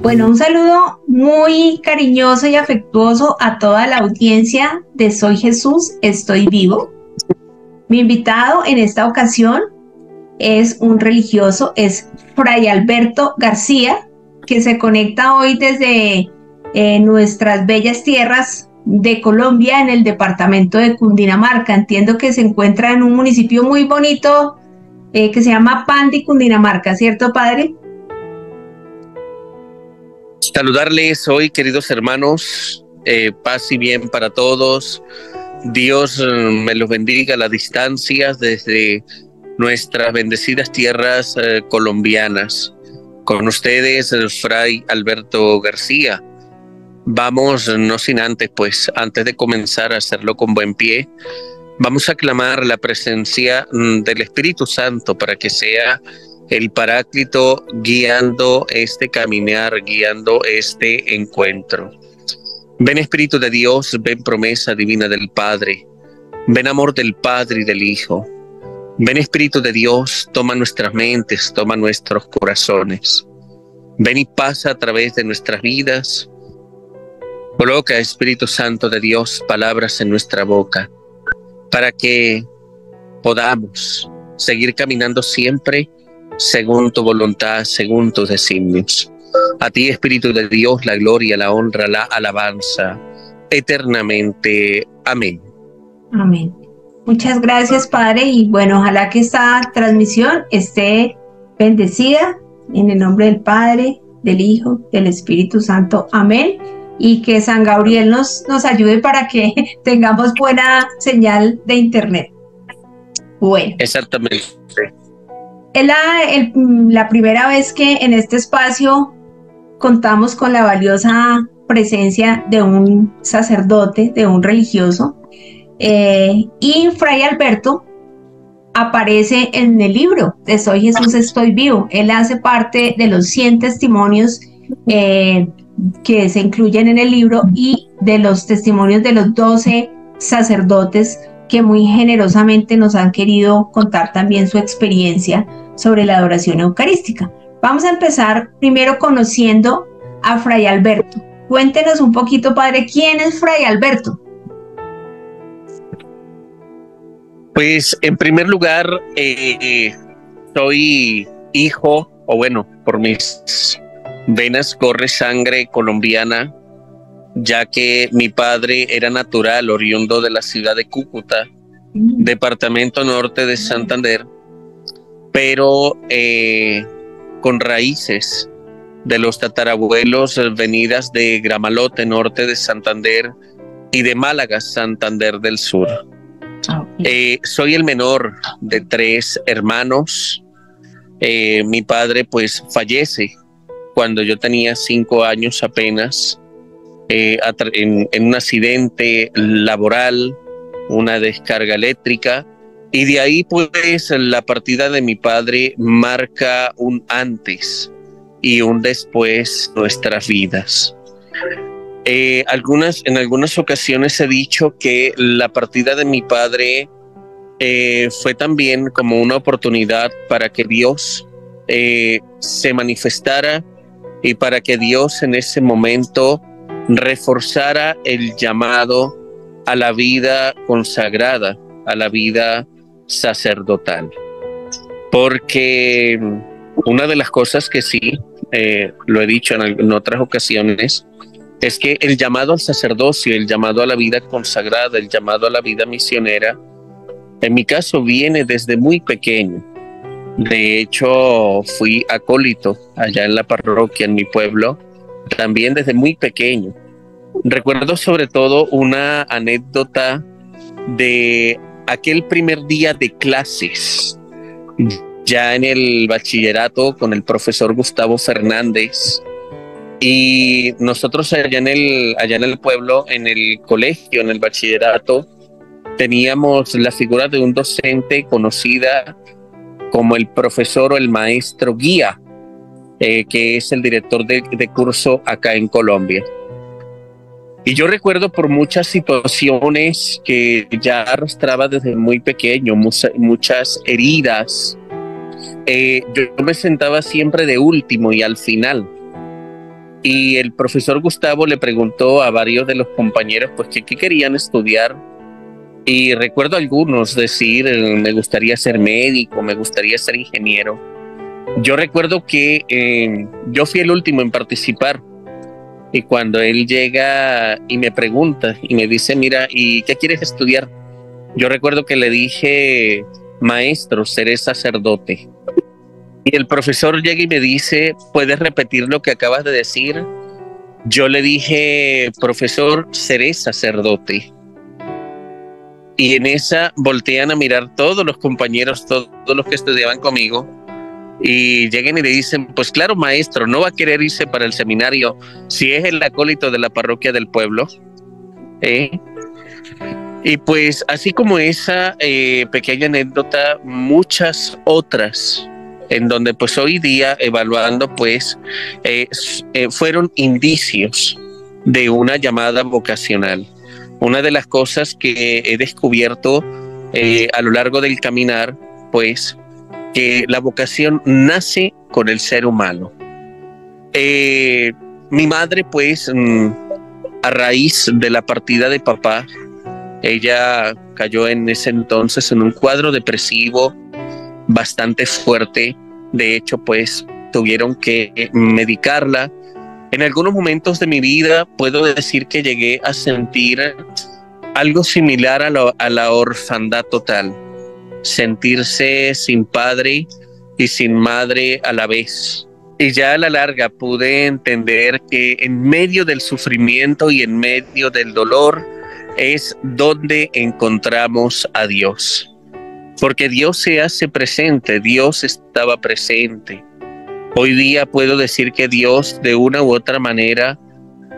Bueno, un saludo muy cariñoso y afectuoso a toda la audiencia de Soy Jesús, Estoy Vivo. Mi invitado en esta ocasión es un religioso, es Fray Alberto García, que se conecta hoy desde nuestras bellas tierras de Colombia, en el departamento de Cundinamarca. Entiendo que se encuentra en un municipio muy bonito que se llama Pandi, Cundinamarca, ¿cierto, padre? Saludarles hoy, queridos hermanos, paz y bien para todos. Dios me los bendiga a la distancia desde nuestras bendecidas tierras colombianas. Con ustedes, el Fray Alberto García. Vamos, no sin antes, pues antes de comenzar a hacerlo con buen pie, vamos a clamar la presencia del Espíritu Santo para que sea el Paráclito guiando este caminar, guiando este encuentro. Ven Espíritu de Dios, ven promesa divina del Padre, ven amor del Padre y del Hijo. Ven Espíritu de Dios, toma nuestras mentes, toma nuestros corazones. Ven y pasa a través de nuestras vidas. Coloca, Espíritu Santo de Dios, palabras en nuestra boca para que podamos seguir caminando siempre según tu voluntad, según tus designios. A ti, Espíritu de Dios, la gloria, la honra, la alabanza, eternamente. Amén. Amén. Muchas gracias, Padre, y bueno, ojalá que esta transmisión esté bendecida en el nombre del Padre, del Hijo, del Espíritu Santo. Amén. Y que San Gabriel nos ayude para que tengamos buena señal de internet. Bueno. Exactamente. Es la primera vez que en este espacio contamos con la valiosa presencia de un sacerdote, de un religioso, y Fray Alberto aparece en el libro de Soy Jesús, Estoy Vivo. Él hace parte de los 100 testimonios que se incluyen en el libro y de los testimonios de los 12 sacerdotes que muy generosamente nos han querido contar también su experiencia sobre la adoración eucarística. Vamos a empezar primero conociendo a Fray Alberto. Cuéntenos un poquito, padre, ¿quién es Fray Alberto? Pues en primer lugar, soy hijo, o bueno, por mis venas corre sangre colombiana, ya que mi padre era natural, oriundo de la ciudad de Cúcuta, departamento norte de Santander, pero con raíces de los tatarabuelos venidas de Gramalote, norte de Santander, y de Málaga, Santander del Sur. Soy el menor de 3 hermanos. Mi padre pues fallece cuando yo tenía 5 años apenas, en un accidente laboral, una descarga eléctrica, y de ahí pues la partida de mi padre marca un antes y un después nuestras vidas. En algunas ocasiones he dicho que la partida de mi padre fue también como una oportunidad para que Dios se manifestara y para que Dios en ese momento reforzara el llamado a la vida consagrada, a la vida sacerdotal. Porque una de las cosas que sí, lo he dicho en otras ocasiones, es que el llamado al sacerdocio, el llamado a la vida consagrada, el llamado a la vida misionera, en mi caso viene desde muy pequeño. De hecho, fui acólito allá en la parroquia, en mi pueblo, también desde muy pequeño. Recuerdo sobre todo una anécdota de aquel primer día de clases, ya en el bachillerato con el profesor Gustavo Fernández, y nosotros allá en el pueblo, en el colegio, en el bachillerato, teníamos la figura de un docente conocida como el profesor o el maestro guía, que es el director de curso acá en Colombia. Y yo recuerdo por muchas situaciones que ya arrastraba desde muy pequeño, muchas heridas. Yo me sentaba siempre de último y al final. Y el profesor Gustavo le preguntó a varios de los compañeros pues qué querían estudiar. Y recuerdo a algunos decir, me gustaría ser médico, me gustaría ser ingeniero. Yo recuerdo que yo fui el último en participar. Y cuando él llega y me pregunta y me dice, mira, ¿y qué quieres estudiar? Yo recuerdo que le dije, maestro, seré sacerdote. Y el profesor llega y me dice, ¿puedes repetir lo que acabas de decir? Yo le dije, profesor, seré sacerdote. Y en esa voltean a mirar todos los compañeros, todos los que estudiaban conmigo. Y llegan y le dicen, pues claro, maestro, no va a querer irse para el seminario si es el acólito de la parroquia del pueblo. Y pues así como esa pequeña anécdota, muchas otras en donde pues hoy día evaluando pues fueron indicios de una llamada vocacional. Una de las cosas que he descubierto a lo largo del caminar pues que la vocación nace con el ser humano. Mi madre, pues, a raíz de la partida de papá, ella cayó en ese entonces en un cuadro depresivo bastante fuerte. De hecho, pues, tuvieron que medicarla. En algunos momentos de mi vida puedo decir que llegué a sentir algo similar a la orfandad total. Sentirse sin padre y sin madre a la vez. Y ya a la larga pude entender que en medio del sufrimiento y en medio del dolor es donde encontramos a Dios. Porque Dios se hace presente, Dios estaba presente. Hoy día puedo decir que Dios de una u otra manera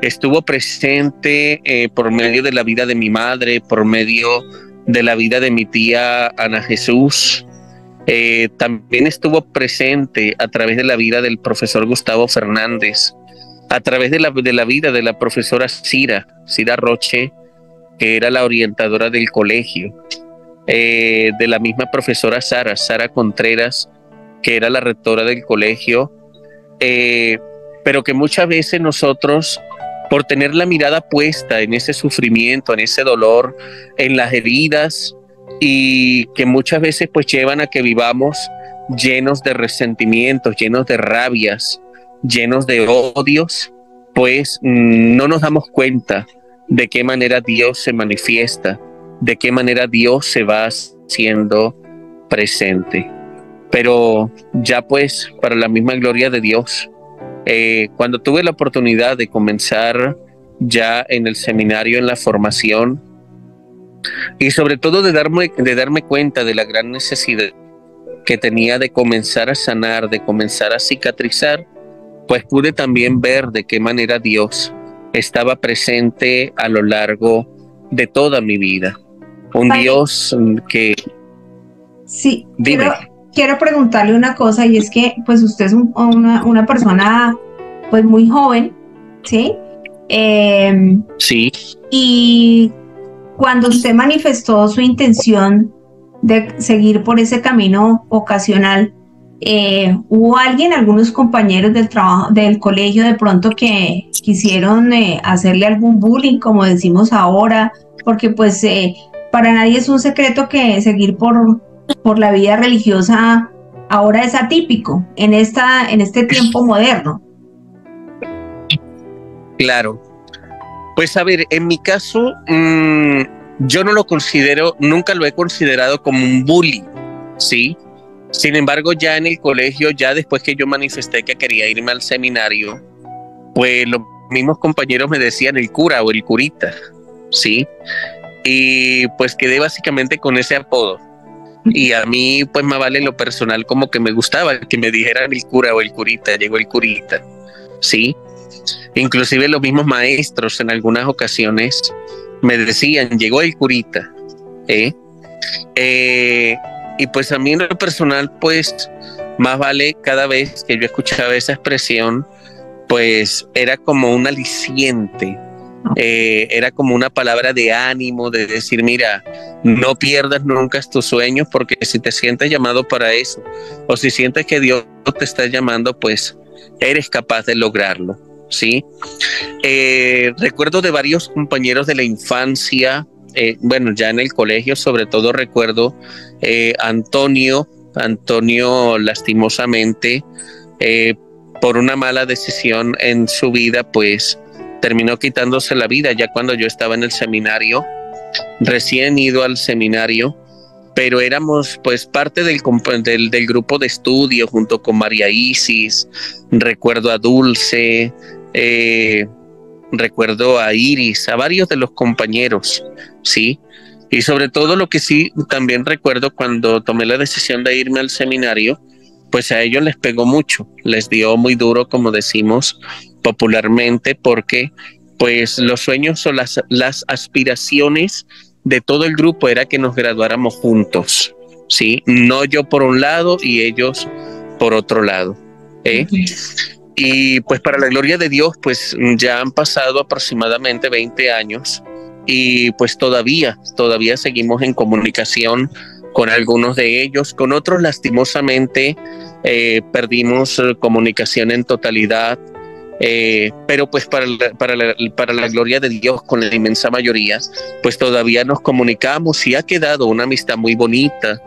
estuvo presente por medio de la vida de mi madre, por medio de la vida de mi tía Ana Jesús. También estuvo presente a través de la vida del profesor Gustavo Fernández, a través de la vida de la profesora Cira Roche, que era la orientadora del colegio, de la misma profesora Sara Contreras, que era la rectora del colegio, pero que muchas veces nosotros, por tener la mirada puesta en ese sufrimiento, en ese dolor, en las heridas, y que muchas veces pues llevan a que vivamos llenos de resentimientos, llenos de rabias, llenos de odios, pues no nos damos cuenta de qué manera Dios se manifiesta, de qué manera Dios se va haciendo presente. Pero ya pues, para la misma gloria de Dios, cuando tuve la oportunidad de comenzar ya en el seminario, en la formación, y sobre todo de darme cuenta de la gran necesidad que tenía de comenzar a sanar, de comenzar a cicatrizar, pues pude también ver de qué manera Dios estaba presente a lo largo de toda mi vida. Un Vale. Dios que... Sí, dime. quiero preguntarle una cosa, y es que pues usted es una persona pues muy joven, ¿sí? Sí. Y cuando usted manifestó su intención de seguir por ese camino vocacional, ¿hubo algunos compañeros del trabajo, del colegio de pronto que quisieron hacerle algún bullying, como decimos ahora? Porque pues para nadie es un secreto que seguir por la vida religiosa ahora es atípico en este tiempo moderno. Claro. Pues a ver, en mi caso, yo no lo considero, nunca lo he considerado como un bullying, ¿sí? Sin embargo, ya en el colegio, ya después que yo manifesté que quería irme al seminario, pues los mismos compañeros me decían el cura o el curita, ¿sí? Y pues quedé básicamente con ese apodo. Y a mí, pues más vale en lo personal como que me gustaba que me dijeran el cura o el curita, llegó el curita, ¿sí? Inclusive los mismos maestros en algunas ocasiones me decían, llegó el curita, y pues a mí en lo personal, pues más vale cada vez que yo escuchaba esa expresión, pues era como un aliciente Era como una palabra de ánimo, de decir, mira, no pierdas nunca tus sueños, porque si te sientes llamado para eso, o si sientes que Dios te está llamando, pues eres capaz de lograrlo, ¿sí? Recuerdo de varios compañeros de la infancia, bueno, ya en el colegio, sobre todo recuerdo Antonio lastimosamente, por una mala decisión en su vida, pues terminó quitándose la vida ya cuando yo estaba en el seminario, recién ido al seminario, pero éramos pues parte del grupo de estudio junto con María Isis. Recuerdo a Dulce, recuerdo a Iris, a varios de los compañeros, ¿sí? Y sobre todo lo que sí también recuerdo cuando tomé la decisión de irme al seminario, pues a ellos les pegó mucho, les dio muy duro, como decimos popularmente, porque pues los sueños o las aspiraciones de todo el grupo era que nos graduáramos juntos, ¿sí? No yo por un lado y ellos por otro lado, ¿eh? Y pues para la gloria de Dios, pues ya han pasado aproximadamente 20 años y pues todavía seguimos en comunicación con algunos de ellos. Con otros lastimosamente perdimos comunicación en totalidad, pero pues para la gloria de Dios, con la inmensa mayoría pues todavía nos comunicamos y ha quedado una amistad muy bonita.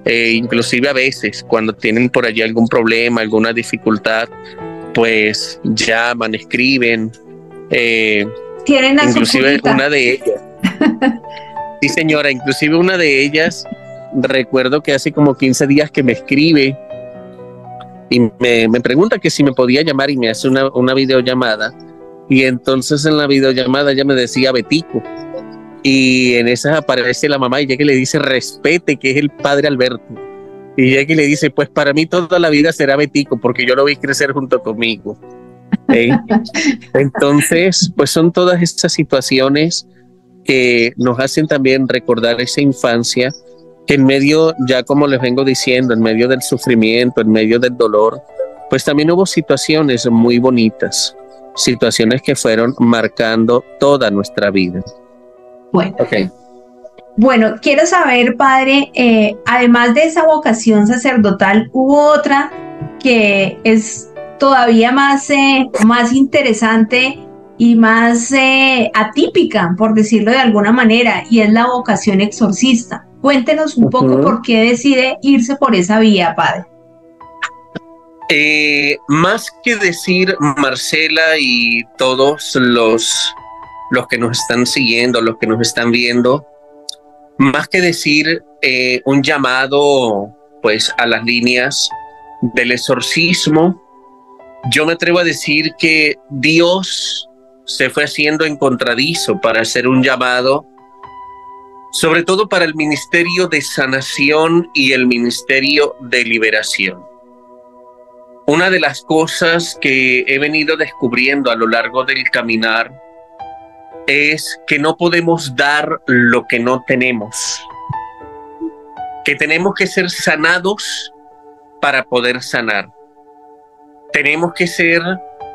Inclusive a veces cuando tienen por allí algún problema, alguna dificultad, pues llaman, escriben. Tienen a inclusive su una de ellas. Sí, señora, inclusive una de ellas, recuerdo que hace como 15 días que me escribe y me pregunta que si me podía llamar y me hace una videollamada, y entonces en la videollamada ella me decía Betico, y en esas aparece la mamá y ella que le dice respete, que es el padre Alberto, y ella que le dice pues para mí toda la vida será Betico porque yo lo vi crecer junto conmigo. Entonces pues son todas estas situaciones que nos hacen también recordar esa infancia, que en medio, ya como les vengo diciendo, en medio del sufrimiento, en medio del dolor, pues también hubo situaciones muy bonitas, situaciones que fueron marcando toda nuestra vida. Bueno, bueno, quiero saber, padre, además de esa vocación sacerdotal, ¿hubo otra que es todavía más interesante y más atípica, por decirlo de alguna manera, y es la vocación exorcista? Cuéntenos un poco por qué decide irse por esa vía, padre. Más que decir, Marcela y todos los que nos están siguiendo, los que nos están viendo, más que decir un llamado pues a las líneas del exorcismo, yo me atrevo a decir que Dios se fue haciendo encontradizo para hacer un llamado, sobre todo para el ministerio de sanación y el ministerio de liberación. Una de las cosas que he venido descubriendo a lo largo del caminar es que no podemos dar lo que no tenemos, que tenemos que ser sanados para poder sanar. Tenemos que ser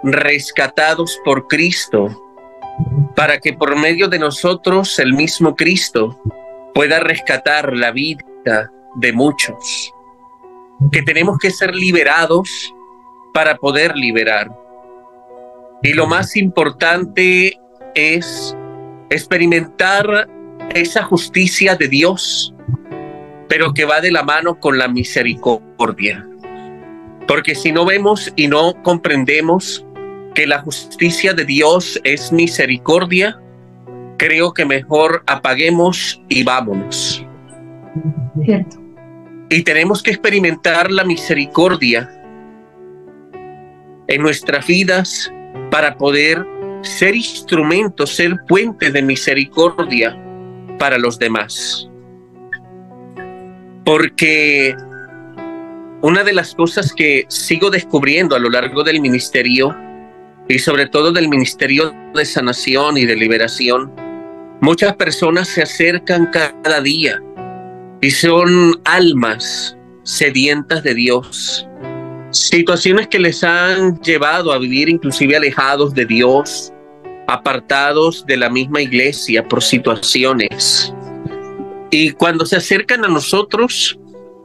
rescatados por Cristo, para que por medio de nosotros el mismo Cristo pueda rescatar la vida de muchos. Que tenemos que ser liberados para poder liberar. Y lo más importante es experimentar esa justicia de Dios, pero que va de la mano con la misericordia. Porque si no vemos y no comprendemos que la justicia de Dios es misericordia, creo que mejor apaguemos y vámonos. Cierto. Y tenemos que experimentar la misericordia en nuestras vidas para poder ser instrumentos, ser puentes de misericordia para los demás. Porque una de las cosas que sigo descubriendo a lo largo del ministerio, y sobre todo del ministerio de sanación y de liberación, muchas personas se acercan cada día y son almas sedientas de Dios. Situaciones que les han llevado a vivir inclusive alejados de Dios, apartados de la misma iglesia por situaciones. Y cuando se acercan a nosotros,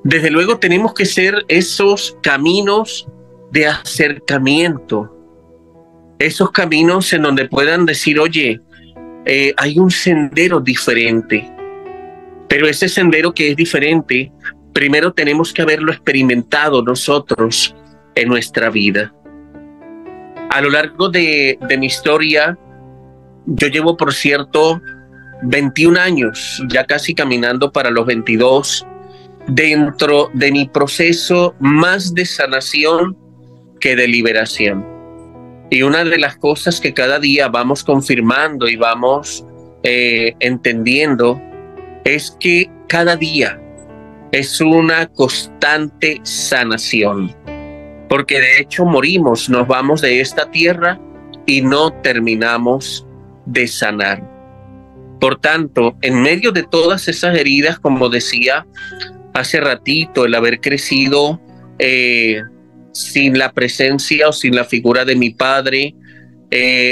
desde luego tenemos que ser esos caminos de acercamiento, esos caminos en donde puedan decir, oye, hay un sendero diferente, pero ese sendero que es diferente, primero tenemos que haberlo experimentado nosotros en nuestra vida. A lo largo de mi historia, yo llevo, por cierto, 21 años, ya casi caminando para los 22, dentro de mi proceso más de sanación que de liberación. Y una de las cosas que cada día vamos confirmando y vamos entendiendo es que cada día es una constante sanación, porque de hecho morimos, nos vamos de esta tierra y no terminamos de sanar. Por tanto, en medio de todas esas heridas, como decía hace ratito, el haber crecido sin la presencia o sin la figura de mi padre,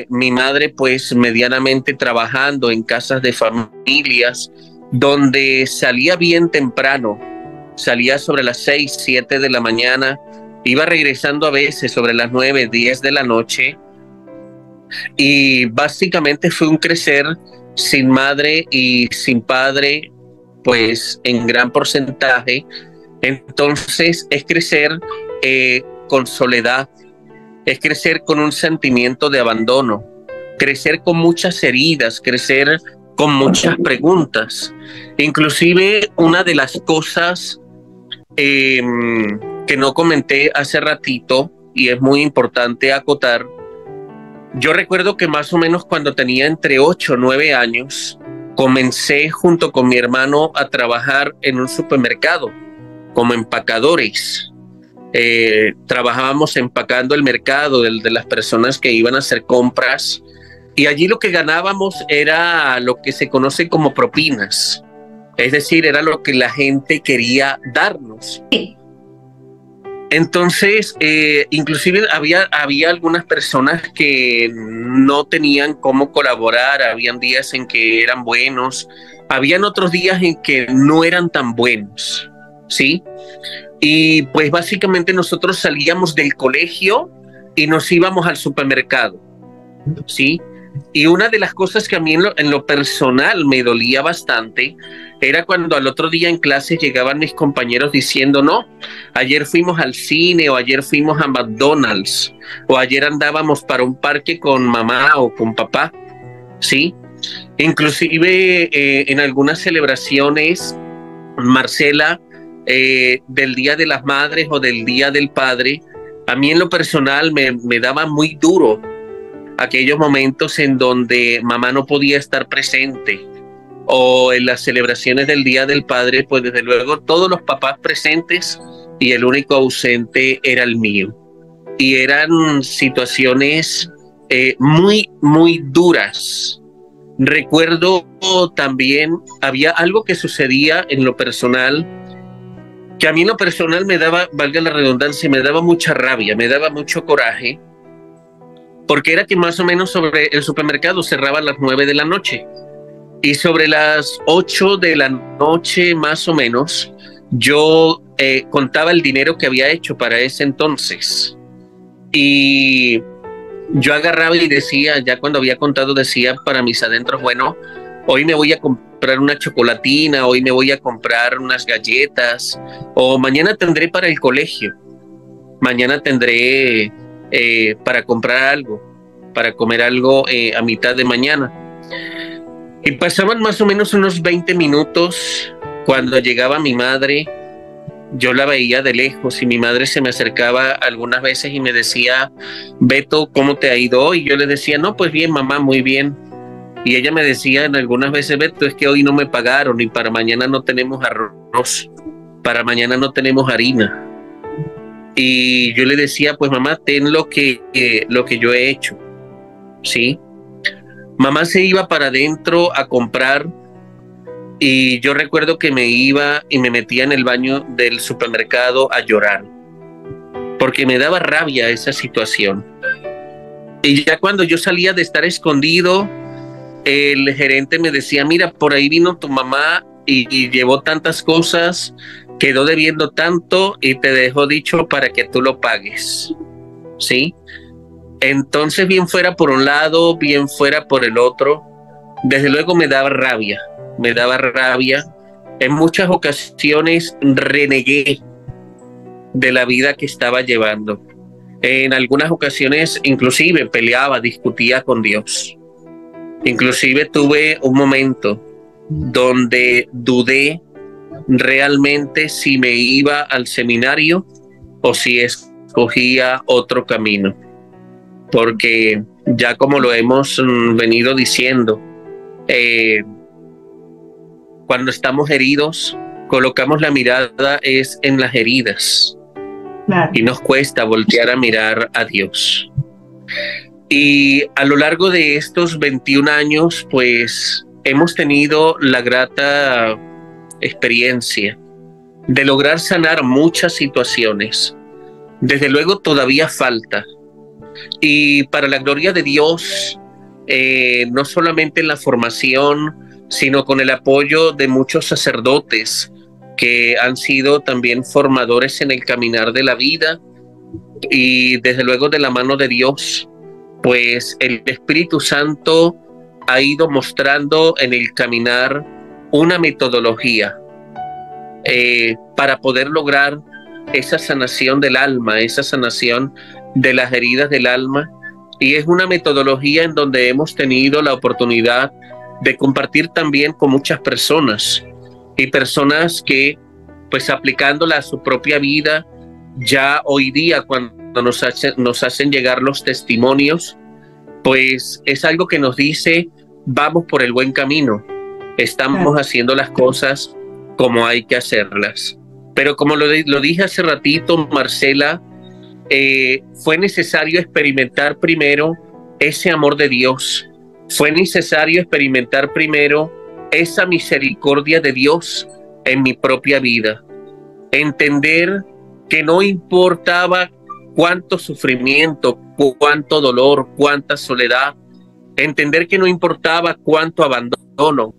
mi madre pues medianamente trabajando en casas de familias, donde salía bien temprano, salía sobre las 6, 7 de la mañana, iba regresando a veces sobre las 9, 10 de la noche, y básicamente fue un crecer sin madre y sin padre, pues en gran porcentaje. Entonces es crecer con soledad, es crecer con un sentimiento de abandono, crecer con muchas heridas, crecer con muchas preguntas. Inclusive una de las cosas que no comenté hace ratito, y es muy importante acotar, yo recuerdo que más o menos cuando tenía entre 8 o 9 años, comencé junto con mi hermano a trabajar en un supermercado como empacadores. Trabajábamos empacando el mercado de las personas que iban a hacer compras, y allí lo que ganábamos era lo que se conoce como propinas, es decir, era lo que la gente quería darnos. Entonces, inclusive había algunas personas que no tenían cómo colaborar, habían días en que eran buenos, habían otros días en que no eran tan buenos, ¿sí? Y pues básicamente nosotros salíamos del colegio y nos íbamos al supermercado, ¿sí? Y una de las cosas que a mí en lo personal me dolía bastante era cuando al otro día en clase llegaban mis compañeros diciendo, no, ayer fuimos al cine, o ayer fuimos a McDonald's, o ayer andábamos para un parque con mamá o con papá, ¿sí? Inclusive en algunas celebraciones, Marcela, del Día de las Madres o del Día del Padre, a mí en lo personal me daba muy duro aquellos momentos en donde mamá no podía estar presente, o en las celebraciones del Día del Padre, pues desde luego todos los papás presentes y el único ausente era el mío. Y eran situaciones muy, muy duras. Recuerdo también, había algo que sucedía en lo personal, que a mí en lo personal me daba, valga la redundancia, me daba mucha rabia, me daba mucho coraje, porque era que más o menos sobre el supermercado cerraba a las 9 de la noche. Y sobre las 8 de la noche más o menos, yo contaba el dinero que había hecho para ese entonces. Y yo agarraba y decía, ya cuando había contado, decía para mis adentros, bueno, hoy me voy a comprar una chocolatina, hoy me voy a comprar unas galletas, o mañana tendré para el colegio, mañana tendré para comprar algo, para comer algo a mitad de mañana. Y pasaban más o menos unos 20 minutos cuando llegaba mi madre. Yo la veía de lejos y mi madre se me acercaba algunas veces y me decía, Beto, ¿cómo te ha ido hoy? Y yo le decía, no, pues bien, mamá, muy bien. Y ella me decía en algunas veces, Beto, es que hoy no me pagaron y para mañana no tenemos arroz, para mañana no tenemos harina. Y yo le decía, pues mamá, ten lo que yo he hecho, ¿sí? Mamá se iba para adentro a comprar y yo recuerdo que me iba y me metía en el baño del supermercado a llorar, porque me daba rabia esa situación. Y ya cuando yo salía de estar escondido, el gerente me decía, mira, por ahí vino tu mamá y llevó tantas cosas, quedó debiendo tanto y te dejó dicho para que tú lo pagues, ¿sí? Entonces, bien fuera por un lado, bien fuera por el otro, desde luego me daba rabia. En muchas ocasiones renegué de la vida que estaba llevando. En algunas ocasiones inclusive peleaba, discutía con Dios. Inclusive tuve un momento donde dudé realmente si me iba al seminario o si escogía otro camino. Porque ya como lo hemos venido diciendo, cuando estamos heridos, colocamos la mirada es en las heridas. Claro. Y nos cuesta voltear a mirar a Dios. Y a lo largo de estos 21 años, pues hemos tenido la grata experiencia de lograr sanar muchas situaciones. Desde luego todavía falta. Y para la gloria de Dios, no solamente en la formación, sino con el apoyo de muchos sacerdotes que han sido también formadores en el caminar de la vida, y desde luego de la mano de Dios, pues el Espíritu Santo ha ido mostrando en el caminar una metodología para poder lograr esa sanación del alma, esa sanación de las heridas del alma. Y es una metodología en donde hemos tenido la oportunidad de compartir también con muchas personas, y personas que, pues aplicándola a su propia vida, ya hoy día cuando nos hacen llegar los testimonios, pues es algo que nos dice, vamos por el buen camino, estamos haciendo las cosas como hay que hacerlas. Pero como lo dije hace ratito, Marcela, fue necesario experimentar primero ese amor de Dios. Fue necesario experimentar primero esa misericordia de Dios en mi propia vida. Entender que no importaba cuánto sufrimiento, cuánto dolor, cuánta soledad. Entender que no importaba cuánto abandono.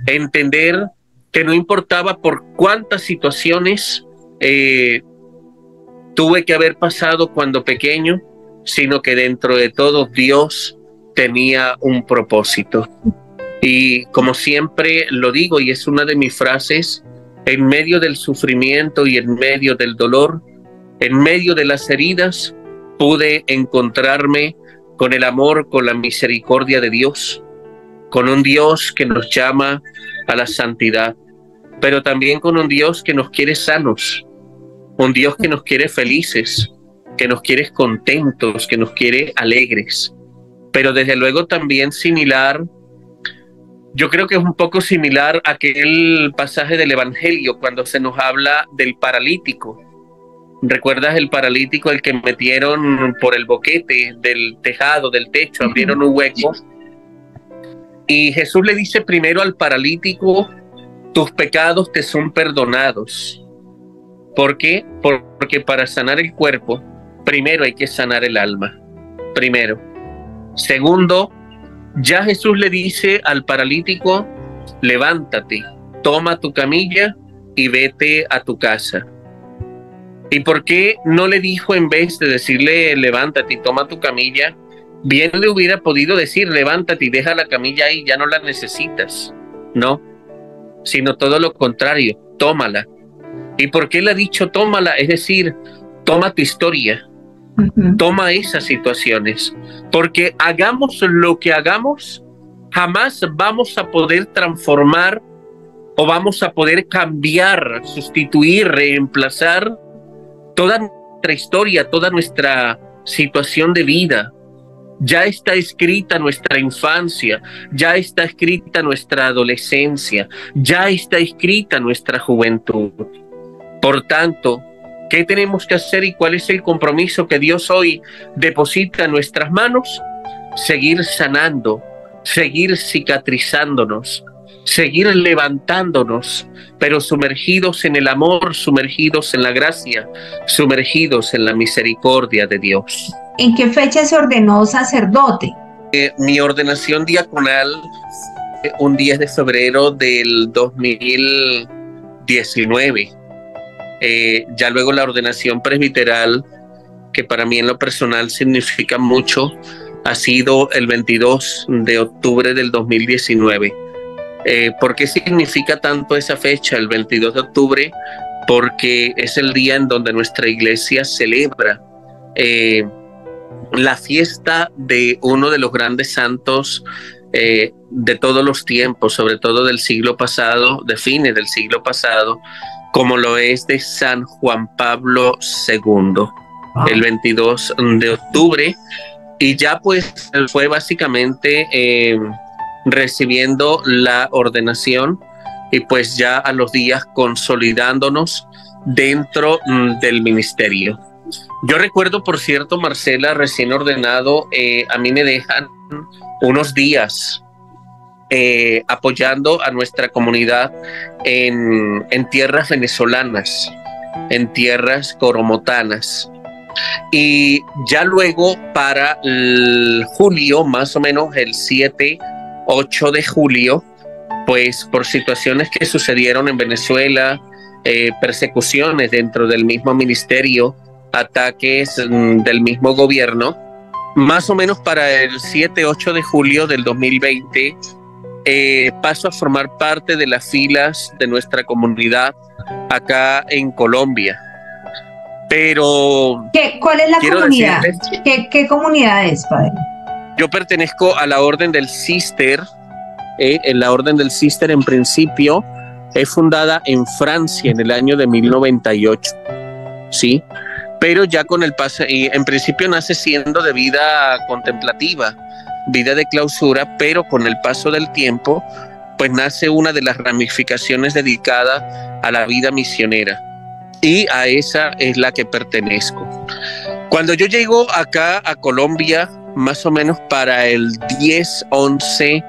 Entender que no importaba por cuántas situaciones tuve que haber pasado cuando pequeño, sino que dentro de todo Dios tenía un propósito. Y como siempre lo digo, y es una de mis frases, en medio del sufrimiento y en medio del dolor, en medio de las heridas, pude encontrarme con el amor, con la misericordia de Dios, con un Dios que nos llama a la santidad, pero también con un Dios que nos quiere sanos, un Dios que nos quiere felices, que nos quiere contentos, que nos quiere alegres. Pero desde luego también similar, yo creo que es un poco similar a aquel pasaje del Evangelio cuando se nos habla del paralítico. ¿Recuerdas el paralítico, el que metieron por el boquete del tejado, del techo, abrieron un hueco? Y Jesús le dice primero al paralítico, tus pecados te son perdonados. ¿Por qué? Porque para sanar el cuerpo, primero hay que sanar el alma. Primero. Segundo, ya Jesús le dice al paralítico, levántate, toma tu camilla y vete a tu casa. ¿Y por qué no le dijo, en vez de decirle levántate y toma tu camilla, bien le hubiera podido decir levántate y deja la camilla ahí, ya no la necesitas? No, sino todo lo contrario, tómala. ¿Y por qué le ha dicho tómala? Es decir, toma tu historia, toma esas situaciones, porque hagamos lo que hagamos, jamás vamos a poder transformar o vamos a poder cambiar, sustituir, reemplazar toda nuestra historia, toda nuestra situación de vida. Ya está escrita nuestra infancia, ya está escrita nuestra adolescencia, ya está escrita nuestra juventud. Por tanto, ¿qué tenemos que hacer y cuál es el compromiso que Dios hoy deposita en nuestras manos? Seguir sanando, seguir cicatrizándonos, seguir levantándonos, pero sumergidos en el amor, sumergidos en la gracia, sumergidos en la misericordia de Dios. ¿En qué fecha se ordenó sacerdote? Mi ordenación diaconal, un 10 de febrero del 2019. Ya luego la ordenación presbiteral, que para mí en lo personal significa mucho, ha sido el 22 de octubre del 2019. ¿Por qué significa tanto esa fecha, el 22 de octubre? Porque es el día en donde nuestra iglesia celebra la fiesta de uno de los grandes santos de todos los tiempos, sobre todo del siglo pasado, de fines del siglo pasado, como lo es de San Juan Pablo II, el 22 de octubre. Y ya pues fue básicamente recibiendo la ordenación y pues ya a los días consolidándonos dentro del ministerio. Yo recuerdo, por cierto, Marcela, recién ordenado, a mí me dejan unos días apoyando a nuestra comunidad en tierras venezolanas, en tierras coromotanas. Y ya luego para el julio, más o menos el 7, 8 de julio, pues por situaciones que sucedieron en Venezuela, persecuciones dentro del mismo ministerio, ataques del mismo gobierno, más o menos para el 7, 8 de julio del 2020, paso a formar parte de las filas de nuestra comunidad acá en Colombia. Pero ¿cuál es la comunidad? ¿Qué comunidad es, padre? Yo pertenezco a la Orden del Cister. En la Orden del Cister, en principio, es fundada en Francia en el año de 1098, ¿sí? Pero ya con el paso, y en principio nace siendo de vida contemplativa, vida de clausura, pero con el paso del tiempo, pues nace una de las ramificaciones dedicada a la vida misionera. Y a esa es la que pertenezco. Cuando yo llego acá a Colombia, más o menos para el 10, 11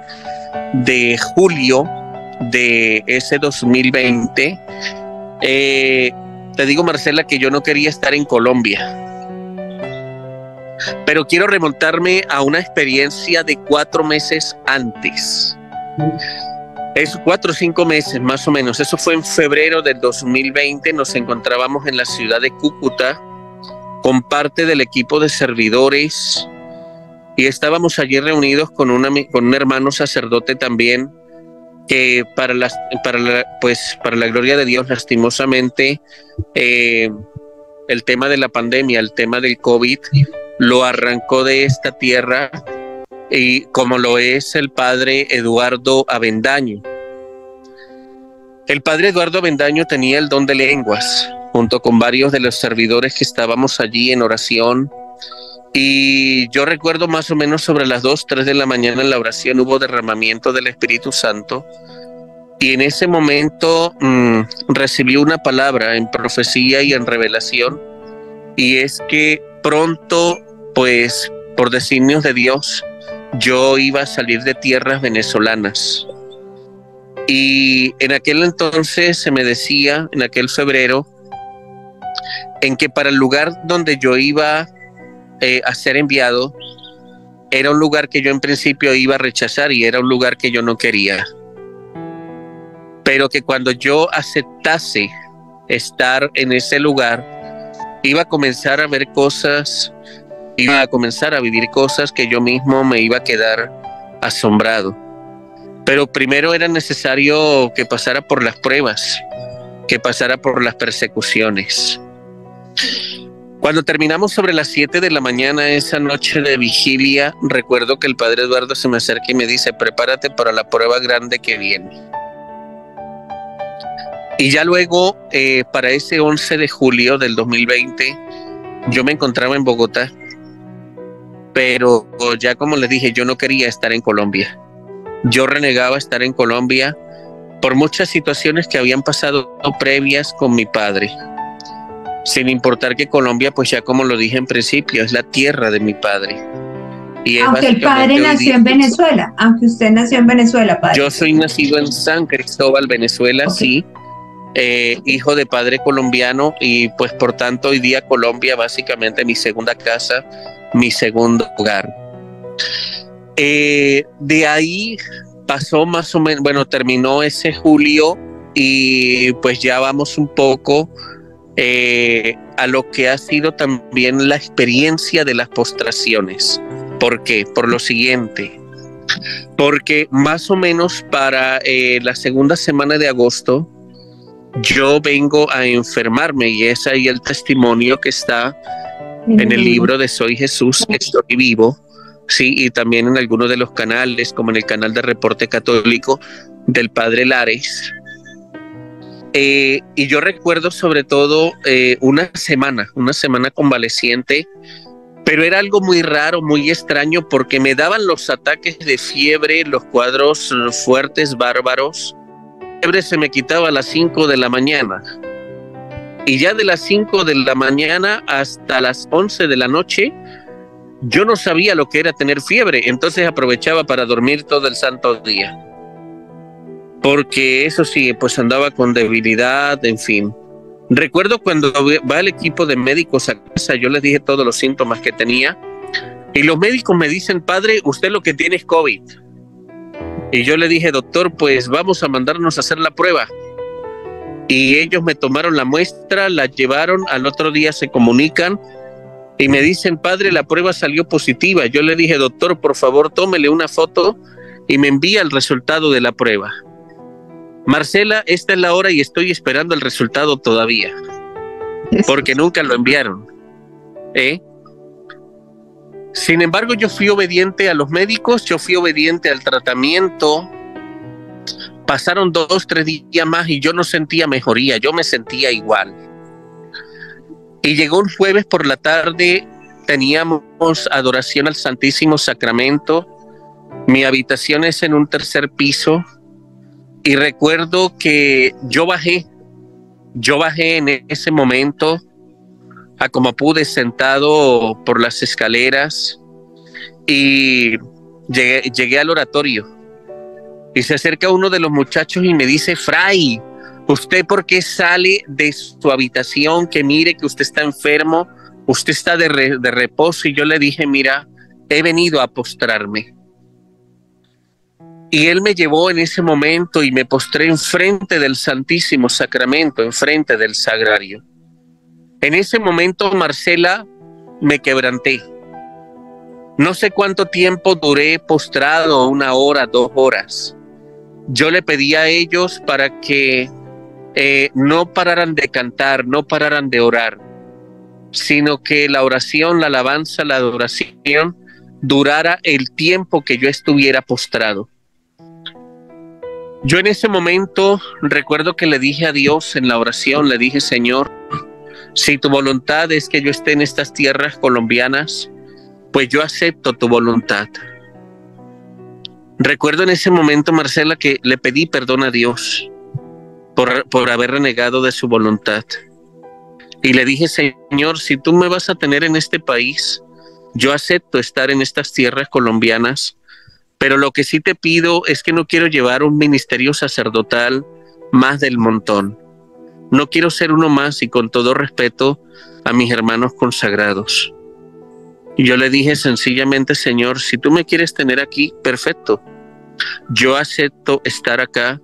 de julio de ese 2020, te digo, Marcela, que yo no quería estar en Colombia. Pero quiero remontarme a una experiencia de 4 meses antes. Es 4 o 5 meses más o menos. Eso fue en febrero del 2020. Nos encontrábamos en la ciudad de Cúcuta con parte del equipo de servidores y estábamos allí reunidos con un hermano sacerdote también que para la gloria de Dios, lastimosamente, el tema de la pandemia, el tema del COVID, lo arrancó de esta tierra, y como lo es el padre Eduardo Avendaño. El padre Eduardo Avendaño tenía el don de lenguas, junto con varios de los servidores que estábamos allí en oración, y yo recuerdo más o menos sobre las 2, 3 de la mañana en la oración hubo derramamiento del Espíritu Santo, y en ese momento recibí una palabra en profecía y en revelación, y es que pronto, pues por designios de Dios, yo iba a salir de tierras venezolanas. Y en aquel entonces se me decía, en aquel febrero, en que para el lugar donde yo iba a ser enviado, era un lugar que yo en principio iba a rechazar y era un lugar que yo no quería. Pero que cuando yo aceptase estar en ese lugar, iba a comenzar a ver cosas, iba a comenzar a vivir cosas que yo mismo me iba a quedar asombrado. Pero primero era necesario que pasara por las pruebas, que pasara por las persecuciones. Cuando terminamos sobre las 7 de la mañana esa noche de vigilia, recuerdo que el padre Eduardo se me acerca y me dice: prepárate para la prueba grande que viene. Y ya luego, para ese 11 de julio del 2020, yo me encontraba en Bogotá, pero ya como les dije, yo no quería estar en Colombia. Yo renegaba estar en Colombia por muchas situaciones que habían pasado previas con mi padre, sin importar que Colombia, pues ya como lo dije en principio, es la tierra de mi padre. Y aunque el padre nació en Venezuela, aunque usted nació en Venezuela, padre. Yo soy nacido en San Cristóbal, Venezuela, Okay. sí. Hijo de padre colombiano y pues por tanto hoy día Colombia básicamente mi segunda casa, mi segundo hogar. De ahí pasó más o menos, bueno, terminó ese julio y pues ya vamos un poco a lo que ha sido también la experiencia de las postraciones. ¿Por qué? Por lo siguiente, porque más o menos para la segunda semana de agosto yo vengo a enfermarme y es ahí el testimonio que está en el libro de Soy Jesús, Estoy Vivo, sí, y también en algunos de los canales, como en el canal de Reporte Católico del Padre Lares. Y yo recuerdo sobre todo una semana convaleciente, pero era algo muy raro, muy extraño, porque me daban los ataques de fiebre, los cuadros fuertes, bárbaros. La fiebre se me quitaba a las 5 de la mañana. Y ya de las 5 de la mañana hasta las 11 de la noche, yo no sabía lo que era tener fiebre, entonces aprovechaba para dormir todo el santo día. Porque eso sí, pues andaba con debilidad, en fin. Recuerdo cuando va el equipo de médicos a casa, yo les dije todos los síntomas que tenía y los médicos me dicen, padre, usted lo que tiene es COVID. Y yo le dije, doctor, pues vamos a mandarnos a hacer la prueba. Y ellos me tomaron la muestra, la llevaron, al otro día se comunican y me dicen, padre, la prueba salió positiva. Yo le dije, doctor, por favor, tómele una foto y me envía el resultado de la prueba. Marcela, esta es la hora y estoy esperando el resultado todavía, porque nunca lo enviaron. Sin embargo, yo fui obediente a los médicos, yo fui obediente al tratamiento. Pasaron 2, 3 días más y yo no sentía mejoría, yo me sentía igual. Y llegó un jueves por la tarde, teníamos adoración al Santísimo Sacramento. Mi habitación es en un 3er piso. Y recuerdo que yo bajé en ese momento a como pude sentado por las escaleras y llegué al oratorio y se acerca uno de los muchachos y me dice, Fray, ¿usted por qué sale de su habitación? Que mire que usted está enfermo, usted está de reposo. Y yo le dije, mira, he venido a postrarme. Y él me llevó en ese momento y me postré enfrente del Santísimo Sacramento, enfrente del Sagrario. En ese momento, Marcela, me quebranté. No sé cuánto tiempo duré postrado, 1 hora, 2 horas. Yo le pedí a ellos para que no pararan de cantar, no pararan de orar, sino que la oración, la alabanza, la adoración durara el tiempo que yo estuviera postrado. Yo en ese momento recuerdo que le dije a Dios en la oración, le dije, Señor, si tu voluntad es que yo esté en estas tierras colombianas, pues yo acepto tu voluntad. Recuerdo en ese momento, Marcela, que le pedí perdón a Dios por haber renegado de su voluntad. Y le dije, Señor, si tú me vas a tener en este país, yo acepto estar en estas tierras colombianas. Pero lo que sí te pido es que no quiero llevar un ministerio sacerdotal más del montón. No quiero ser uno más, y con todo respeto a mis hermanos consagrados. Y yo le dije sencillamente, Señor, si tú me quieres tener aquí, perfecto. Yo acepto estar acá,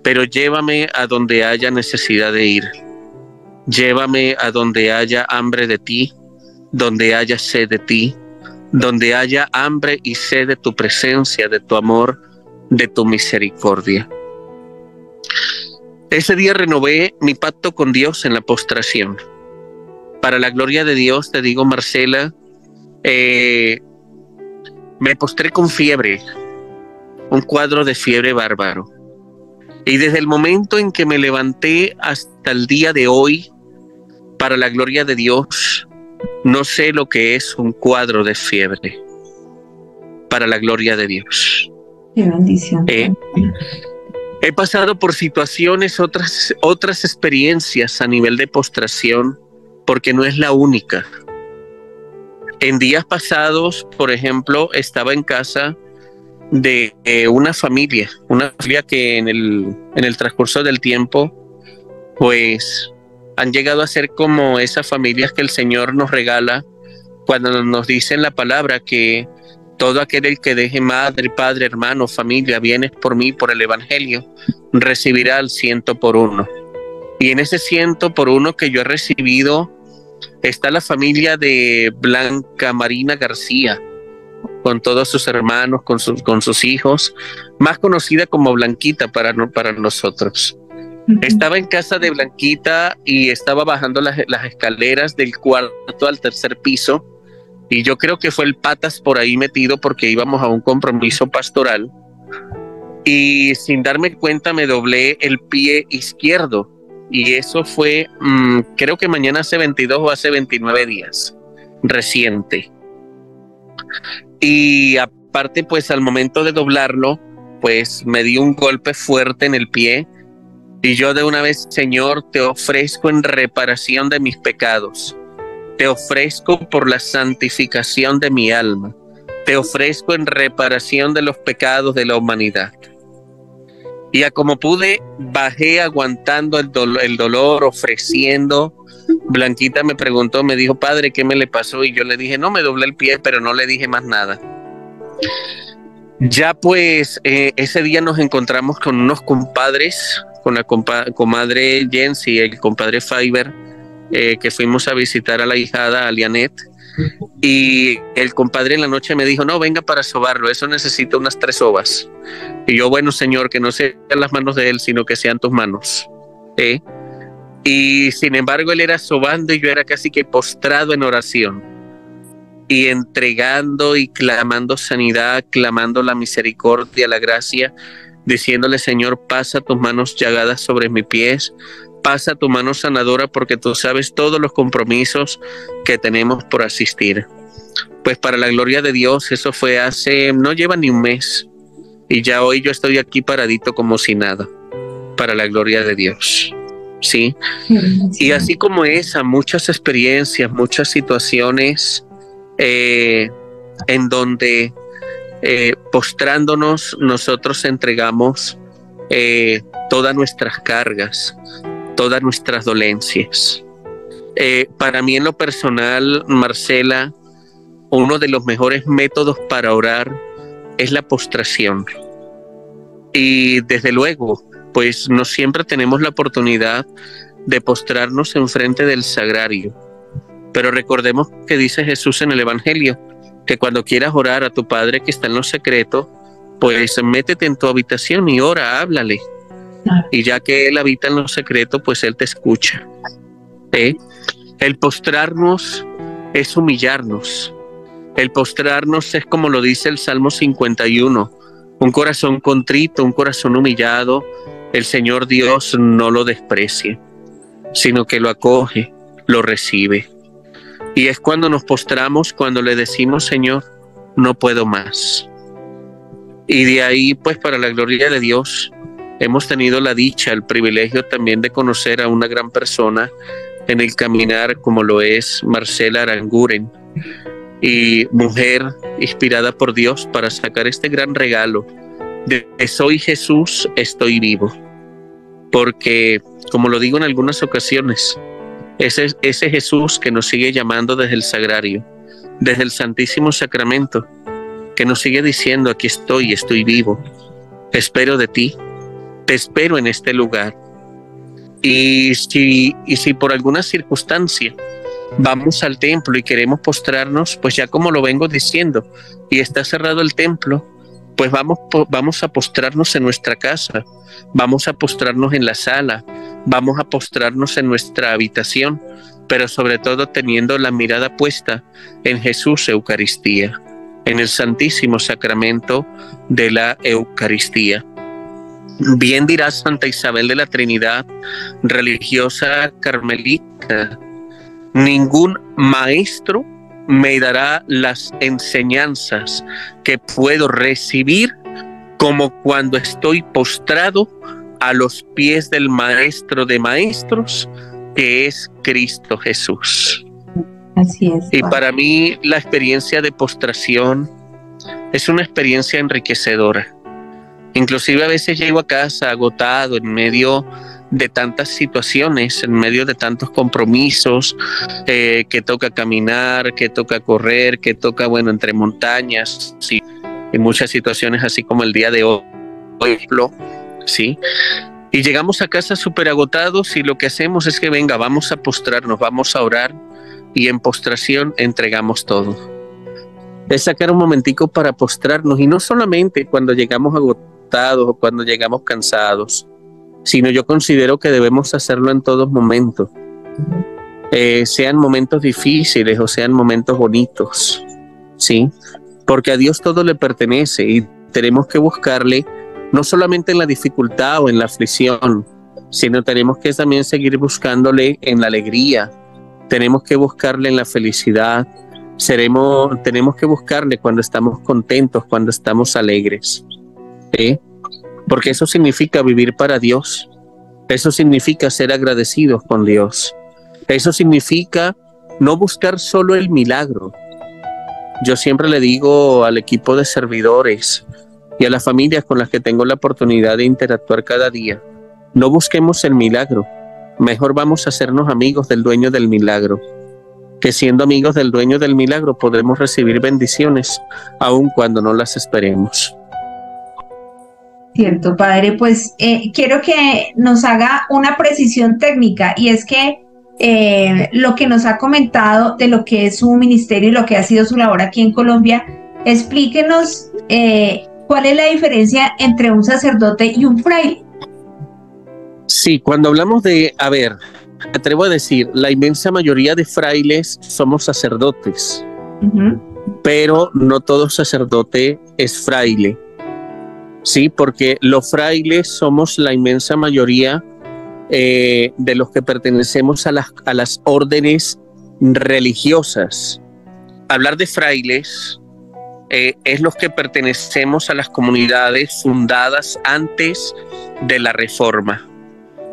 pero llévame a donde haya necesidad de ir. Llévame a donde haya hambre de ti, donde haya sed de ti, donde haya hambre y sed de tu presencia, de tu amor, de tu misericordia. Ese día renové mi pacto con Dios en la postración. Para la gloria de Dios, te digo, Marcela, me postré con fiebre, un cuadro de fiebre bárbaro. Y desde el momento en que me levanté hasta el día de hoy, para la gloria de Dios, no sé lo que es un cuadro de fiebre. Para la gloria de Dios. Qué bendición. He pasado por situaciones, otras experiencias a nivel de postración, porque no es la única. En días pasados, por ejemplo, estaba en casa de una familia que en el transcurso del tiempo, pues han llegado a ser como esas familias que el Señor nos regala cuando nos dice en la palabra que todo aquel que deje madre, padre, hermano, familia, bienes por mí, por el Evangelio, recibirá el 100 por 1. Y en ese 100 por 1 que yo he recibido está la familia de Blanca Marina García, con todos sus hermanos, con sus hijos, más conocida como Blanquita para nosotros. Estaba en casa de Blanquita y estaba bajando las escaleras del cuarto al tercer piso, y yo creo que fue el patas por ahí metido porque íbamos a un compromiso pastoral, y sin darme cuenta me doblé el pie izquierdo, y eso fue, creo que mañana hace 22 o hace 29 días, reciente. Y aparte, pues al momento de doblarlo, pues me di un golpe fuerte en el pie, y yo de una vez: Señor, te ofrezco en reparación de mis pecados, te ofrezco por la santificación de mi alma, te ofrezco en reparación de los pecados de la humanidad. Y a como pude, bajé aguantando el dolor, ofreciendo. Blanquita me preguntó, me dijo: padre, ¿qué me le pasó? Y yo le dije: no, me doblé el pie, pero no le dije más nada. Ya pues ese día nos encontramos con unos compadres, con la comadre Jens y el compadre Fiber, que fuimos a visitar a la hijada, a Lianet, y el compadre en la noche me dijo: no, venga para sobarlo, eso necesita unas 3 sobas. Y yo: bueno, Señor, que no sean las manos de él, sino que sean tus manos. Y sin embargo él era sobando y yo era casi que postrado en oración y entregando y clamando sanidad, clamando la misericordia, la gracia, diciéndole: Señor, pasa tus manos llagadas sobre mis pies, pasa tu mano sanadora, porque tú sabes todos los compromisos que tenemos por asistir. Pues para la gloria de Dios, eso fue no lleva ni un mes, y ya hoy yo estoy aquí paradito como si nada, para la gloria de Dios. Sí. Y así como esa, muchas experiencias, muchas situaciones en donde postrándonos nosotros entregamos todas nuestras cargas, todas nuestras dolencias. Para mí en lo personal, Marcela, uno de los mejores métodos para orar es la postración. Y desde luego, pues no siempre tenemos la oportunidad de postrarnos enfrente del sagrario. Pero recordemos que dice Jesús en el Evangelio, que cuando quieras orar a tu Padre que está en lo secreto, pues métete en tu habitación y ora, háblale. Y ya que Él habita en lo secreto, pues Él te escucha. El postrarnos es humillarnos. El postrarnos es, como lo dice el Salmo 51, un corazón contrito, un corazón humillado. El Señor Dios no lo desprecia, sino que lo acoge, lo recibe. Y es cuando nos postramos, cuando le decimos: Señor, no puedo más. Y de ahí, pues para la gloria de Dios, hemos tenido la dicha, el privilegio también de conocer a una gran persona en el caminar, como lo es Marcela Aranguren, y mujer inspirada por Dios para sacar este gran regalo de soy Jesús, estoy vivo. Porque, como lo digo en algunas ocasiones, ese Jesús que nos sigue llamando desde el sagrario, desde el Santísimo Sacramento, que nos sigue diciendo: aquí estoy vivo, espero de ti, te espero en este lugar. Y si por alguna circunstancia vamos al templo y queremos postrarnos, pues ya como lo vengo diciendo, y está cerrado el templo, pues vamos a postrarnos en nuestra casa, vamos a postrarnos en la sala, vamos a postrarnos en nuestra habitación, pero sobre todo teniendo la mirada puesta en Jesús Eucaristía, en el Santísimo Sacramento de la Eucaristía. Bien dirá Santa Isabel de la Trinidad, religiosa carmelita: ningún maestro me dará las enseñanzas que puedo recibir como cuando estoy postrado a los pies del Maestro de Maestros, que es Cristo Jesús. Así es. Y para mí la experiencia de postración es una experiencia enriquecedora. Inclusive a veces llego a casa agotado en medio de tantas situaciones, en medio de tantos compromisos, que toca caminar, que toca correr, que toca, bueno, entre montañas, sí, en muchas situaciones así como el día de hoy, ¿sí? Y llegamos a casa súper agotados y lo que hacemos es que venga, vamos a postrarnos, vamos a orar y en postración entregamos todo. Es sacar un momentico para postrarnos y no solamente cuando llegamos agotados o cuando llegamos cansados, sino yo considero que debemos hacerlo en todos momentos, sean momentos difíciles o sean momentos bonitos, ¿sí? Porque a Dios todo le pertenece y tenemos que buscarle no solamente en la dificultad o en la aflicción, sino tenemos que también seguir buscándole en la alegría, tenemos que buscarle en la felicidad, tenemos que buscarle cuando estamos contentos, cuando estamos alegres, ¿sí? Porque eso significa vivir para Dios, eso significa ser agradecidos con Dios, eso significa no buscar solo el milagro. Yo siempre le digo al equipo de servidores y a las familias con las que tengo la oportunidad de interactuar cada día, no busquemos el milagro, mejor vamos a hacernos amigos del dueño del milagro, que siendo amigos del dueño del milagro podemos recibir bendiciones aun cuando no las esperemos. Cierto, padre, pues quiero que nos haga una precisión técnica y es que lo que nos ha comentado de lo que es su ministerio y lo que ha sido su labor aquí en Colombia, explíquenos cuál es la diferencia entre un sacerdote y un fraile. Sí, cuando hablamos de, me atrevo a decir, la inmensa mayoría de frailes somos sacerdotes, pero no todo sacerdote es fraile. Sí, porque los frailes somos la inmensa mayoría de los que pertenecemos a las órdenes religiosas. Hablar de frailes es los que pertenecemos a las comunidades fundadas antes de la Reforma.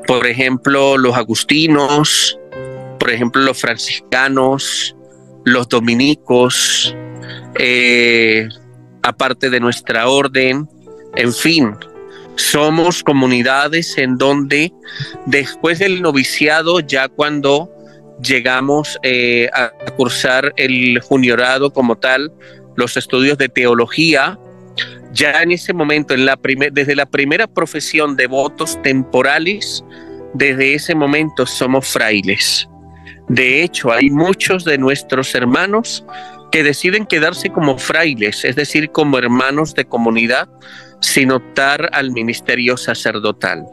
Por ejemplo, los agustinos, por ejemplo, los franciscanos, los dominicos, aparte de nuestra orden. En fin, somos comunidades en donde después del noviciado, ya cuando llegamos a cursar el juniorado como tal, los estudios de teología, ya en ese momento, desde la primera profesión de votos temporales, desde ese momento somos frailes. De hecho, hay muchos de nuestros hermanos que deciden quedarse como frailes, es decir, como hermanos de comunidad, sin optar al ministerio sacerdotal.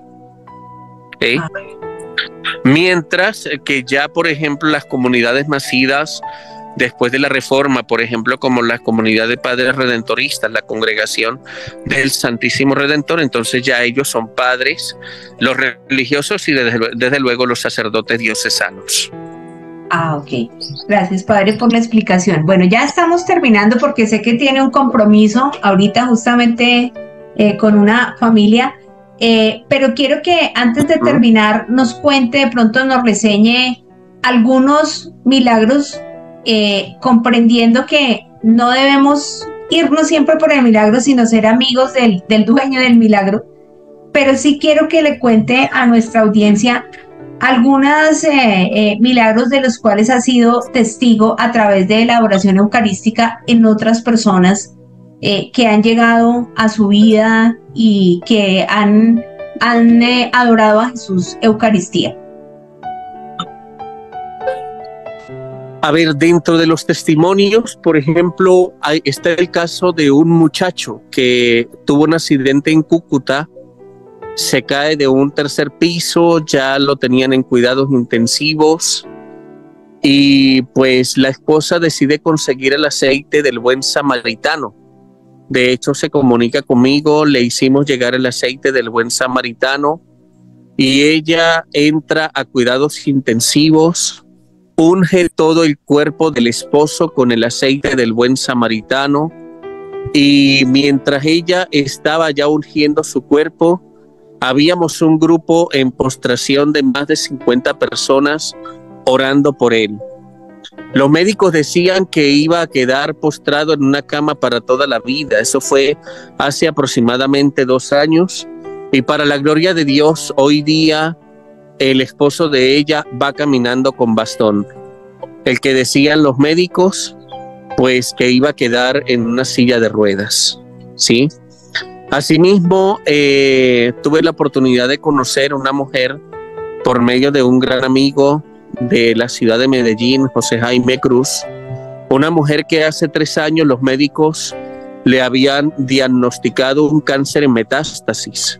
Mientras que ya, por ejemplo, las comunidades nacidas después de la Reforma, por ejemplo, como la comunidad de padres redentoristas, la congregación del Santísimo Redentor, entonces ya ellos son padres, los religiosos y desde luego los sacerdotes diocesanos. Ok. Gracias, padre, por la explicación. Bueno, ya estamos terminando porque sé que tiene un compromiso ahorita justamente con una familia, pero quiero que antes de terminar nos cuente, de pronto nos reseñe algunos milagros, comprendiendo que no debemos irnos siempre por el milagro, sino ser amigos del dueño del milagro, pero sí quiero que le cuente a nuestra audiencia algunos milagros de los cuales ha sido testigo a través de la oración eucarística en otras personas que han llegado a su vida y que han adorado a Jesús Eucaristía. A ver, dentro de los testimonios, por ejemplo, está el caso de un muchacho que tuvo un accidente en Cúcuta, se cae de un tercer piso, ya lo tenían en cuidados intensivos y pues la esposa decide conseguir el aceite del buen samaritano. De hecho, se comunica conmigo, le hicimos llegar el aceite del buen samaritano y ella entra a cuidados intensivos, unge todo el cuerpo del esposo con el aceite del buen samaritano y mientras ella estaba ya ungiendo su cuerpo, habíamos un grupo en postración de más de 50 personas orando por él. Los médicos decían que iba a quedar postrado en una cama para toda la vida. Eso fue hace aproximadamente 2 años. Y para la gloria de Dios, hoy día el esposo de ella va caminando con bastón. El que decían los médicos, pues que iba a quedar en una silla de ruedas, ¿sí? Asimismo, tuve la oportunidad de conocer a una mujer por medio de un gran amigo de la ciudad de Medellín, José Jaime Cruz, una mujer que hace 3 años los médicos le habían diagnosticado un cáncer en metástasis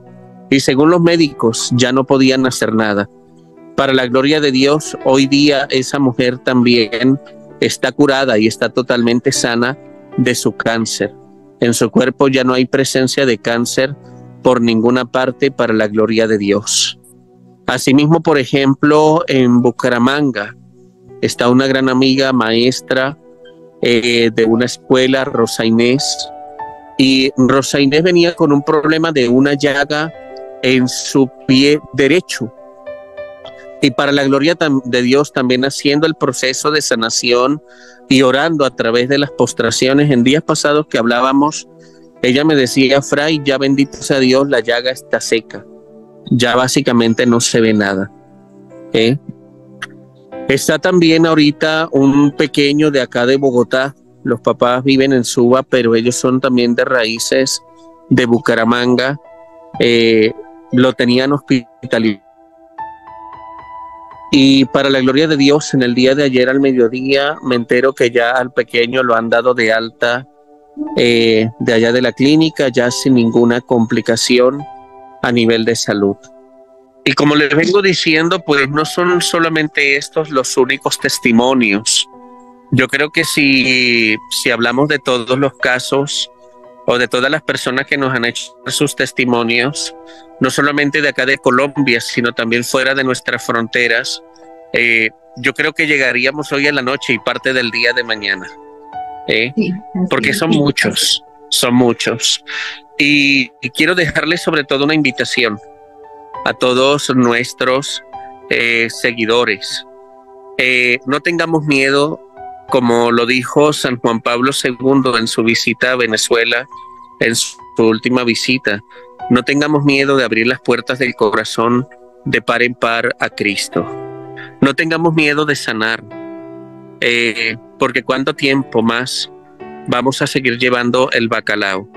y según los médicos ya no podían hacer nada. Para la gloria de Dios, hoy día esa mujer también está curada y está totalmente sana de su cáncer. En su cuerpo ya no hay presencia de cáncer por ninguna parte, para la gloria de Dios. Asimismo, por ejemplo, en Bucaramanga está una gran amiga maestra de una escuela, Rosa Inés, y Rosa Inés venía con un problema de una llaga en su pie derecho. Y para la gloria de Dios, también haciendo el proceso de sanación y orando a través de las postraciones. En días pasados que hablábamos, ella me decía: Fray, ya bendito sea Dios, la llaga está seca. Ya básicamente no se ve nada. Está también ahorita un pequeño de acá de Bogotá. Los papás viven en Suba, pero ellos son también de raíces de Bucaramanga. Lo tenían hospitalizado. Y para la gloria de Dios, en el día de ayer al mediodía me entero que ya al pequeño lo han dado de alta de allá de la clínica, ya sin ninguna complicación a nivel de salud. Y como les vengo diciendo, pues no son solamente estos los únicos testimonios. Yo creo que si hablamos de todos los casos o de todas las personas que nos han hecho sus testimonios, no solamente de acá de Colombia, sino también fuera de nuestras fronteras, yo creo que llegaríamos hoy en la noche y parte del día de mañana, sí, porque son muchos. Y quiero dejarles sobre todo una invitación a todos nuestros seguidores. No tengamos miedo, como lo dijo San Juan Pablo II en su visita a Venezuela, en su última visita. No tengamos miedo de abrir las puertas del corazón de par en par a Cristo. No tengamos miedo de sanar, porque ¿cuánto tiempo más vamos a seguir llevando el bacalao?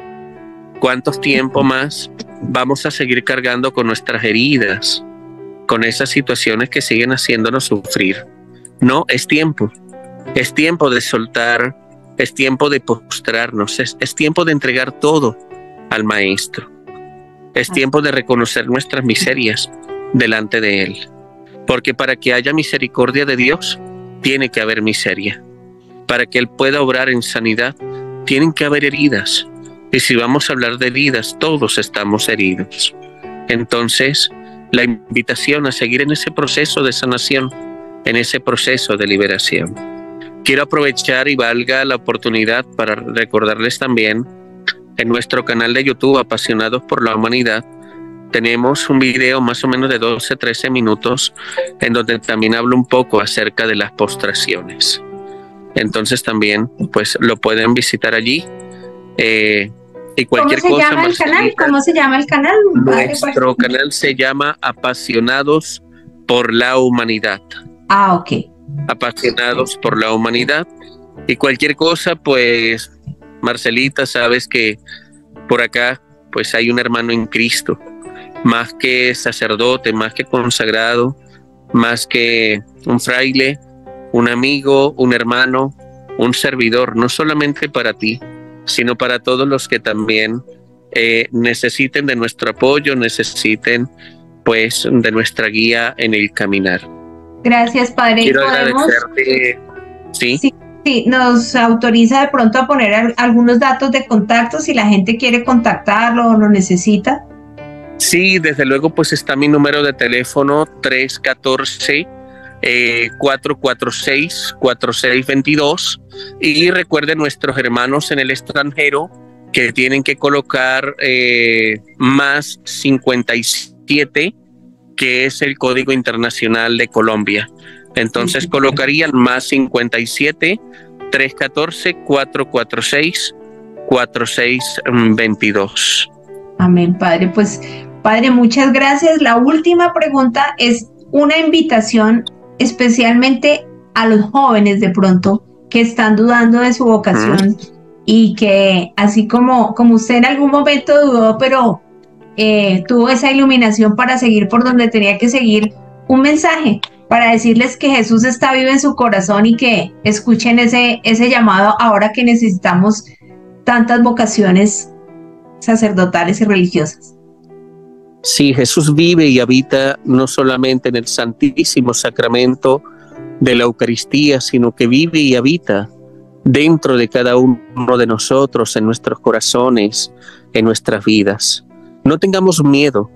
¿Cuánto tiempo más vamos a seguir cargando con nuestras heridas, con esas situaciones que siguen haciéndonos sufrir? No, es tiempo de soltar, es tiempo de postrarnos, es tiempo de entregar todo al Maestro. Es tiempo de reconocer nuestras miserias delante de Él. Porque para que haya misericordia de Dios, tiene que haber miseria. Para que Él pueda obrar en sanidad, tienen que haber heridas. Y si vamos a hablar de heridas, todos estamos heridos. Entonces, la invitación a seguir en ese proceso de sanación, en ese proceso de liberación. Quiero aprovechar y valga la oportunidad para recordarles también, en nuestro canal de YouTube, Apasionados por la Humanidad, tenemos un video más o menos de 12-13 minutos en donde también hablo un poco acerca de las postraciones. Entonces también pues lo pueden visitar allí. Y cualquier ¿Cómo se cosa, llama el canal? ¿Cómo se llama el canal? Nuestro canal se llama Apasionados por la Humanidad. Ah, ok. Apasionados por la Humanidad. Y cualquier cosa, pues, Marcelita, sabes que por acá pues hay un hermano en Cristo, más que sacerdote, más que consagrado, más que un fraile, un amigo, un hermano, un servidor, no solamente para ti, sino para todos los que también necesiten de nuestro apoyo, necesiten pues de nuestra guía en el caminar. Gracias, Padre. Quiero agradecerte. ¿Sí? Sí, nos autoriza de pronto a poner algunos datos de contacto si la gente quiere contactarlo o lo necesita. Sí, desde luego, pues está mi número de teléfono 314-446-4622 y recuerden nuestros hermanos en el extranjero que tienen que colocar más 57, que es el Código Internacional de Colombia. Entonces colocarían más 57 314 446 4622. Amén, Padre. Pues, Padre, muchas gracias. La última pregunta es una invitación especialmente a los jóvenes de pronto que están dudando de su vocación y que así como usted en algún momento dudó, pero tuvo esa iluminación para seguir por donde tenía que seguir, un mensaje para decirles que Jesús está vivo en su corazón y que escuchen ese llamado ahora que necesitamos tantas vocaciones sacerdotales y religiosas. Sí, Jesús vive y habita no solamente en el Santísimo Sacramento de la Eucaristía, sino que vive y habita dentro de cada uno de nosotros, en nuestros corazones, en nuestras vidas. No tengamos miedo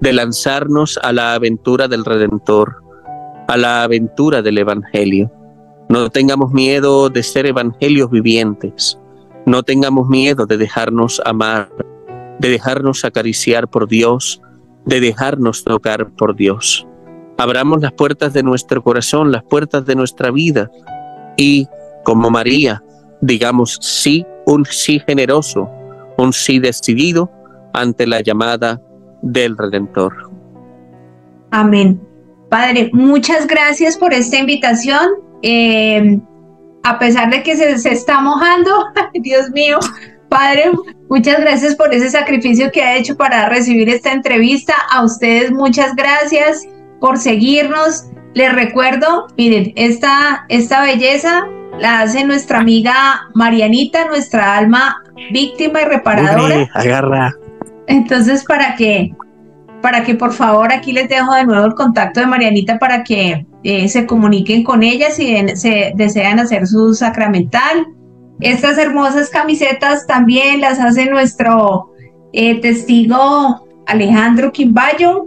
de lanzarnos a la aventura del Redentor, a la aventura del Evangelio. No tengamos miedo de ser evangelios vivientes. No tengamos miedo de dejarnos amar, de dejarnos acariciar por Dios, de dejarnos tocar por Dios. Abramos las puertas de nuestro corazón, las puertas de nuestra vida y, como María, digamos sí, un sí generoso, un sí decidido ante la llamada del Redentor. Amén. Padre, muchas gracias por esta invitación. A pesar de que se está mojando, Dios mío, Padre, muchas gracias por ese sacrificio que ha hecho para recibir esta entrevista. A ustedes muchas gracias por seguirnos. Les recuerdo, miren, esta belleza la hace nuestra amiga Marianita, nuestra alma víctima y reparadora. Agarra. Entonces, para que por favor, aquí les dejo de nuevo el contacto de Marianita para que se comuniquen con ella si se desean hacer su sacramental. Estas hermosas camisetas también las hace nuestro testigo Alejandro Quimbayo,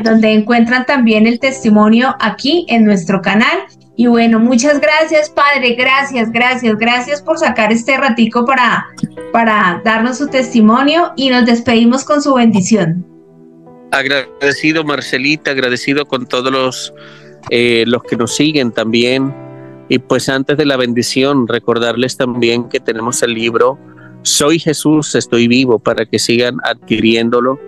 donde encuentran también el testimonio aquí en nuestro canal. Y bueno, muchas gracias, Padre, gracias por sacar este ratico para darnos su testimonio y nos despedimos con su bendición. Agradecido, Marcelita, agradecido con todos los que nos siguen también. Y pues antes de la bendición, recordarles también que tenemos el libro Soy Jesús, estoy vivo, para que sigan adquiriéndolo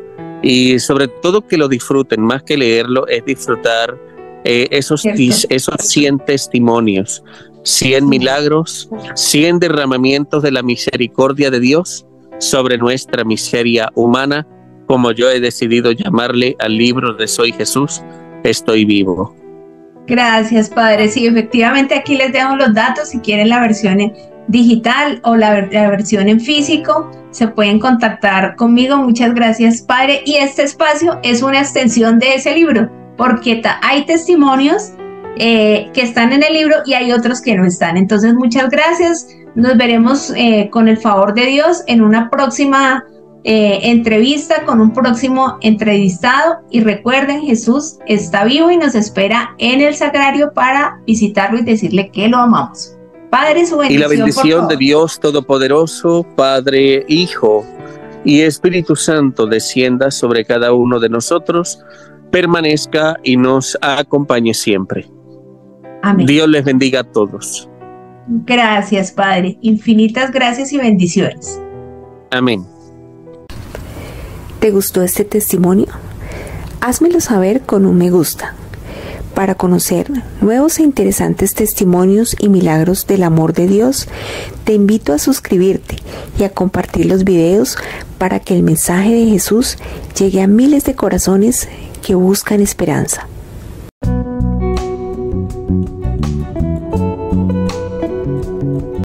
y sobre todo que lo disfruten. Más que leerlo, es disfrutar esos 100 testimonios, 100 milagros, 100 derramamientos de la misericordia de Dios sobre nuestra miseria humana, como yo he decidido llamarle al libro de Soy Jesús, estoy vivo. Gracias, Padre. Sí, efectivamente aquí les dejo los datos. Si quieren la versión digital o la versión en físico, se pueden contactar conmigo. Muchas gracias, Padre. Y este espacio es una extensión de ese libro, porque hay testimonios que están en el libro y hay otros que no están. Entonces, muchas gracias. Nos veremos con el favor de Dios en una próxima entrevista con un próximo entrevistado. Y recuerden, Jesús está vivo y nos espera en el sagrario para visitarlo y decirle que lo amamos. Padre, su bendición. Y la bendición de Dios Todopoderoso, Padre, Hijo y Espíritu Santo descienda sobre cada uno de nosotros, permanezca y nos acompañe siempre. Amén. Dios les bendiga a todos. Gracias, Padre. Infinitas gracias y bendiciones. Amén. ¿Te gustó este testimonio? Házmelo saber con un me gusta. Para conocer nuevos e interesantes testimonios y milagros del amor de Dios, te invito a suscribirte y a compartir los videos para que el mensaje de Jesús llegue a miles de corazones que buscan esperanza.